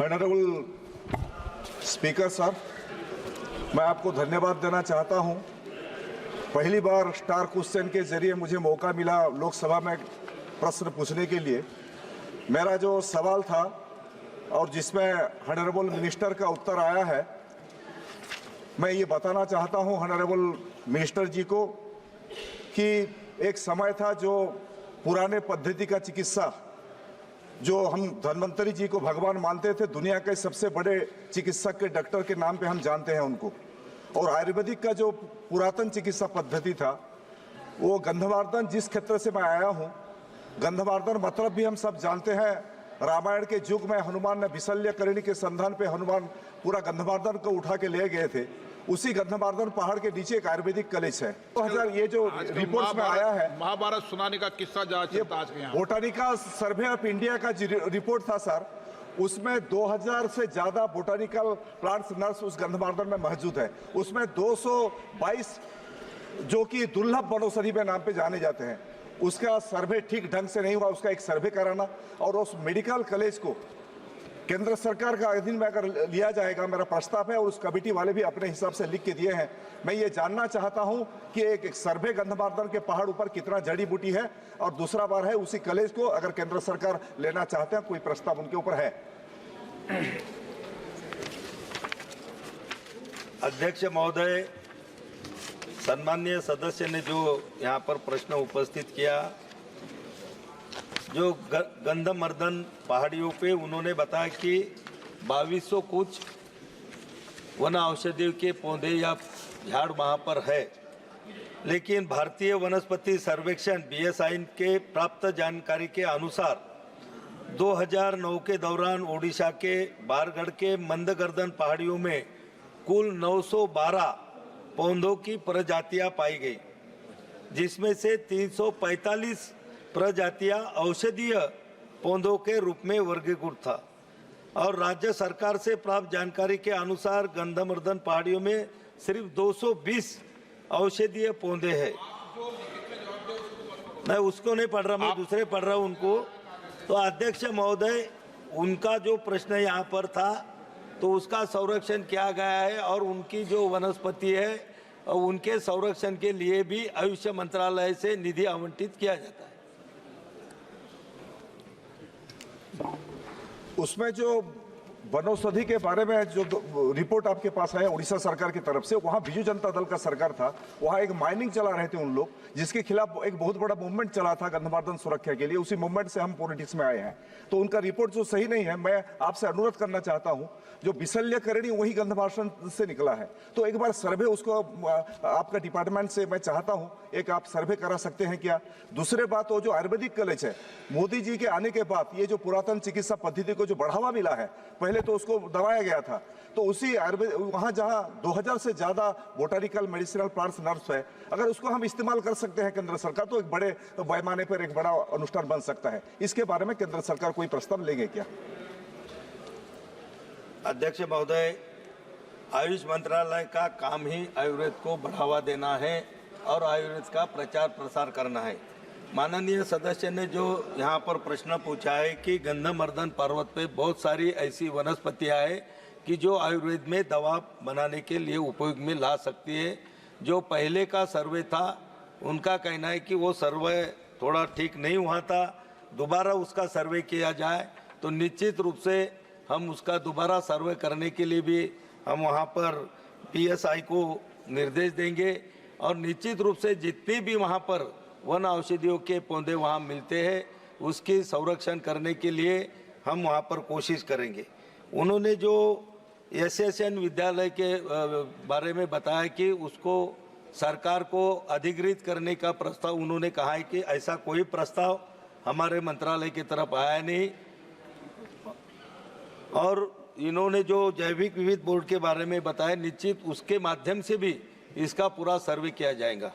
Honourable speaker sir, मैं आपको धन्यवाद देना चाहता हूं। पहली बार स्टार क्वेश्चन के जरिए मुझे मौका मिला लोकसभा में प्रश्न पूछने के लिए। मेरा जो सवाल था और जिसमें ऑनरेबल मिनिस्टर का उत्तर आया है, मैं ये बताना चाहता हूं ऑनरेबल मिनिस्टर जी को कि एक समय था जो पुराने पद्धति का चिकित्सा, जो हम धन्वंतरी जी को भगवान मानते थे, दुनिया के सबसे बड़े चिकित्सक के डॉक्टर के नाम पे हम जानते हैं उनको, और आयुर्वेदिक का जो पुरातन चिकित्सा पद्धति था वो गंधमार्दन, जिस क्षेत्र से मैं आया हूँ, गंधमार्दन मतलब भी हम सब जानते हैं। रामायण के युग में हनुमान ने विशल्यकरणी के संधान पे हनुमान पूरा गंधमार्दन को उठा के ले गए थे। उसी गंधमार्दन पहाड़ के नीचे एक आयुर्वेदिक कॉलेज है। 2000 ये जो रिपोर्ट्स में आया है, महाभारत सुनाने का किस्सा बोटानिकल सर्वे ऑफ इंडिया का रिपोर्ट था सर, उसमें 2000 से ज्यादा बोटानिकल प्लांट्स नर्स उस गंधमार्दन में मौजूद है। उसमें 222 जो कि दुर्लभ वनौषधि के नाम पे जाने जाते हैं, उसका सर्वे ठीक ढंग से नहीं हुआ। उसका एक सर्वे कराना और उस मेडिकल कॉलेज को केंद्र सरकार का अधीन में अगर लिया जाएगा, मेरा प्रस्ताव है, और उस कमेटी वाले भी अपने हिसाब से लिख के दिए हैं। मैं ये जानना चाहता हूं कि एक सर्वे गंधमार्दन के पहाड़ ऊपर कितना जड़ी बूटी है, और दूसरा बार है उसी कॉलेज को अगर केंद्र सरकार लेना चाहते हैं, कोई प्रस्ताव उनके ऊपर है? अध्यक्ष महोदय, सम्माननीय सदस्य ने जो यहाँ पर प्रश्न उपस्थित किया, जो गंधमार्दन पहाड़ियों पे उन्होंने बताया कि 2200 कुछ वन औषधियों के पौधे या झाड़ वहाँ पर है, लेकिन भारतीय वनस्पति सर्वेक्षण BSI के प्राप्त जानकारी के अनुसार 2009 के दौरान ओडिशा के बारगढ़ के मंदगर्दन पहाड़ियों में कुल 912 पौधों की प्रजातियां पाई गई, जिसमें से 345 प्रजातियां औषधीय पौधों के रूप में वर्गीकृत था। और राज्य सरकार से प्राप्त जानकारी के अनुसार गंधमार्दन पहाड़ियों में सिर्फ 220 औषधीय पौधे हैं। मैं उसको नहीं पढ़ रहा, मैं दूसरे पढ़ रहा हूँ उनको। तो अध्यक्ष महोदय, उनका जो प्रश्न यहाँ पर था, तो उसका संरक्षण किया गया है, और उनकी जो वनस्पति है उनके संरक्षण के लिए भी आयुष मंत्रालय से निधि आवंटित किया जाता है। उसमें जो वनौषधि के बारे में जो रिपोर्ट आपके पास है उड़ीसा सरकार की तरफ से, वहाँ बीजू जनता दल का सरकार था, वहाँ एक माइनिंग चला रहे थे उन लोग, जिसके खिलाफ एक बहुत बड़ा मूवमेंट चला था गंधमार्दन सुरक्षा के लिए। उसी मूवमेंट से हम पॉलिटिक्स में आए हैं, तो उनका रिपोर्ट जो सही नहीं है। मैं आपसे अनुरोध करना चाहता हूँ, जो विशल्यकरणी वही गंधमार्दन से निकला है, तो एक बार सर्वे उसको आपका डिपार्टमेंट से मैं चाहता हूँ, एक आप सर्वे करा सकते हैं क्या? दूसरे बात, वो जो आयुर्वेदिक कॉलेज है, मोदी जी के आने के बाद ये जो पुरातन चिकित्सा पद्धति को जो बढ़ावा मिला है, पहले तो उसको दबाया गया था, तो उसी आयुर्वेद वहाँ जहाँ 2000 से ज्यादा बोटानिकल मेडिसिनल प्लांट्स नर्स है, अगर उसको हम इस्तेमाल कर सकते हैं केंद्र सरकार, तो एक बड़े पैमाने पर एक बड़ा अनुष्ठान बन सकता है। इसके बारे में केंद्र सरकार कोई प्रस्ताव लेंगे क्या? अध्यक्ष महोदय, आयुष मंत्रालय का काम ही आयुर्वेद को बढ़ावा देना है और आयुर्वेद का प्रचार प्रसार करना है। माननीय सदस्य ने जो यहाँ पर प्रश्न पूछा है कि गंधमार्दन पर्वत पे बहुत सारी ऐसी वनस्पतियाँ हैं कि जो आयुर्वेद में दवा बनाने के लिए उपयोग में ला सकती है। जो पहले का सर्वे था, उनका कहना है कि वो सर्वे थोड़ा ठीक नहीं हुआ था, दोबारा उसका सर्वे किया जाए, तो निश्चित रूप से हम उसका दोबारा सर्वे करने के लिए भी हम वहाँ पर PSI को निर्देश देंगे, और निश्चित रूप से जितनी भी वहाँ पर वन औषधियों के पौधे वहाँ मिलते हैं, उसकी संरक्षण करने के लिए हम वहाँ पर कोशिश करेंगे। उन्होंने जो SSN विद्यालय के बारे में बताया कि उसको सरकार को अधिकृत करने का प्रस्ताव, उन्होंने कहा है कि ऐसा कोई प्रस्ताव हमारे मंत्रालय की तरफ आया नहीं। और इन्होंने जो जैविक विविध बोर्ड के बारे में बताया, निश्चित उसके माध्यम से भी इसका पूरा सर्वे किया जाएगा।